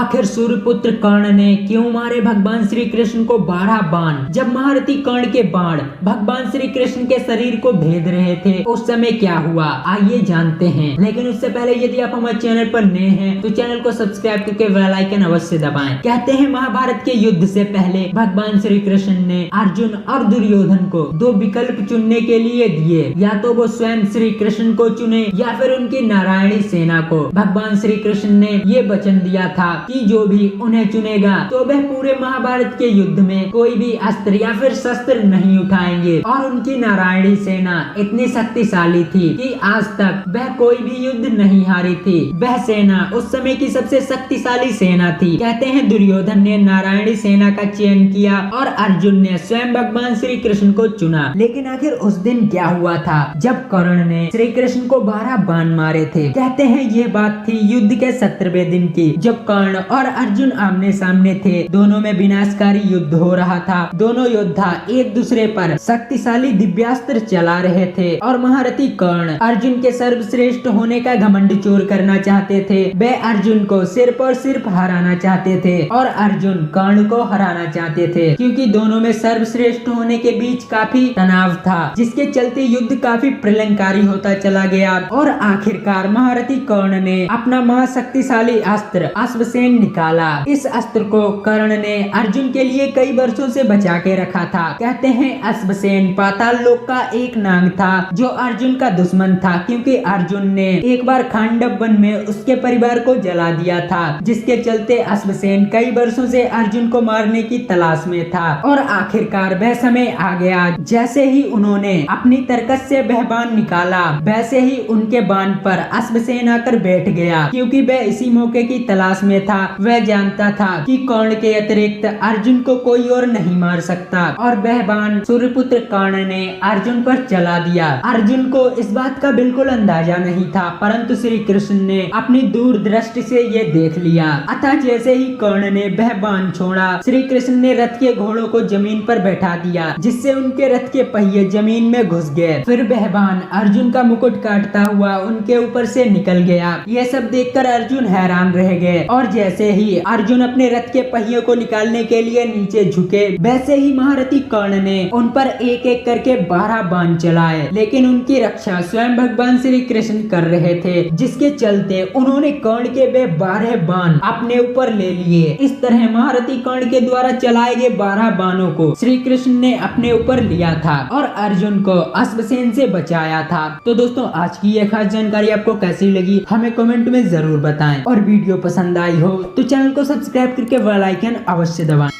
आखिर सूर्यपुत्र कर्ण ने क्यों मारे भगवान श्री कृष्ण को 12 बाण। जब महारथी कर्ण के बाण भगवान श्री कृष्ण के शरीर को भेद रहे थे उस समय क्या हुआ, आइए जानते हैं। लेकिन उससे पहले यदि आप हमारे चैनल पर नए हैं तो चैनल को सब्सक्राइब करके बेल आइकन अवश्य दबाएं। कहते हैं महाभारत के युद्ध से पहले भगवान श्री कृष्ण ने अर्जुन और दुर्योधन को 2 विकल्प चुनने के लिए दिए, या तो वो स्वयं श्री कृष्ण को चुने या फिर उनकी नारायणी सेना को। भगवान श्री कृष्ण ने ये वचन दिया था कि जो भी उन्हें चुनेगा तो वह पूरे महाभारत के युद्ध में कोई भी अस्त्र या फिर शस्त्र नहीं उठाएंगे। और उनकी नारायणी सेना इतनी शक्तिशाली थी कि आज तक वह कोई भी युद्ध नहीं हारी थी। वह सेना उस समय की सबसे शक्तिशाली सेना थी। कहते हैं दुर्योधन ने नारायणी सेना का चयन किया और अर्जुन ने स्वयं भगवान श्री कृष्ण को चुना। लेकिन आखिर उस दिन क्या हुआ था जब कर्ण ने श्री कृष्ण को 12 बाण मारे थे। कहते हैं ये बात थी युद्ध के 17वें दिन की, जब कर्ण और अर्जुन आमने सामने थे। दोनों में विनाशकारी युद्ध हो रहा था। दोनों योद्धा एक दूसरे पर शक्तिशाली दिव्यास्त्र चला रहे थे और महारथी कर्ण अर्जुन के सर्वश्रेष्ठ होने का घमंड चोर करना चाहते थे। वे अर्जुन को सिर्फ और सिर्फ हराना चाहते थे और अर्जुन कर्ण को हराना चाहते थे, क्योंकि दोनों में सर्वश्रेष्ठ होने के बीच काफी तनाव था, जिसके चलते युद्ध काफी प्रलंकारी होता चला गया। और आखिरकार महारथी कर्ण ने अपना महाशक्तिशाली अस्त्र अश्वसेन निकाला। इस अस्त्र को कर्ण ने अर्जुन के लिए कई वर्षों से बचा के रखा था। कहते हैं अश्वसेन पाताल लोक का एक नाग था जो अर्जुन का दुश्मन था, क्योंकि अर्जुन ने एक बार खांडव वन में उसके परिवार को जला दिया था, जिसके चलते अश्वसेन कई वर्षों से अर्जुन को मारने की तलाश में था। और आखिरकार वह समय आ गया। जैसे ही उन्होंने अपनी तरकस से वह बाण निकाला, वैसे ही उनके बाण पर अश्वसेन आकर बैठ गया, क्योंकि वह इसी मौके की तलाश में था। वह जानता था कि कर्ण के अतिरिक्त अर्जुन को कोई और नहीं मार सकता और वह बाण सूर्यपुत्र कर्ण ने अर्जुन पर चला दिया। अर्जुन को इस बात का बिल्कुल अंदाजा नहीं था, परंतु श्री कृष्ण ने अपनी दूरदृष्टि से ये देख लिया। अतः जैसे ही कर्ण ने वह बाण छोड़ा, श्री कृष्ण ने रथ के घोड़ों को जमीन पर बैठा दिया, जिससे उनके रथ के पहिए जमीन में घुस गए। फिर वह बाण अर्जुन का मुकुट काटता हुआ उनके ऊपर से निकल गया। यह सब देखकर अर्जुन हैरान रह गए और जैसे ही अर्जुन अपने रथ के पहियों को निकालने के लिए नीचे झुके, वैसे ही महारथी कर्ण ने उन पर एक एक करके 12 बाण चलाए। लेकिन उनकी रक्षा स्वयं भगवान श्री कृष्ण कर रहे थे, जिसके चलते उन्होंने कर्ण के वे 12 बाण अपने ऊपर ले लिए। इस तरह महारथी कर्ण के द्वारा चलाए गए 12 बाणों को श्री कृष्ण ने अपने ऊपर लिया था और अर्जुन को अश्वसेन से बचाया था। तो दोस्तों आज की यह खास जानकारी आपको कैसी लगी हमें कमेंट में जरूर बताएं, और वीडियो पसंद आई हो तो चैनल को सब्सक्राइब करके बेल आइकन अवश्य दबाएं।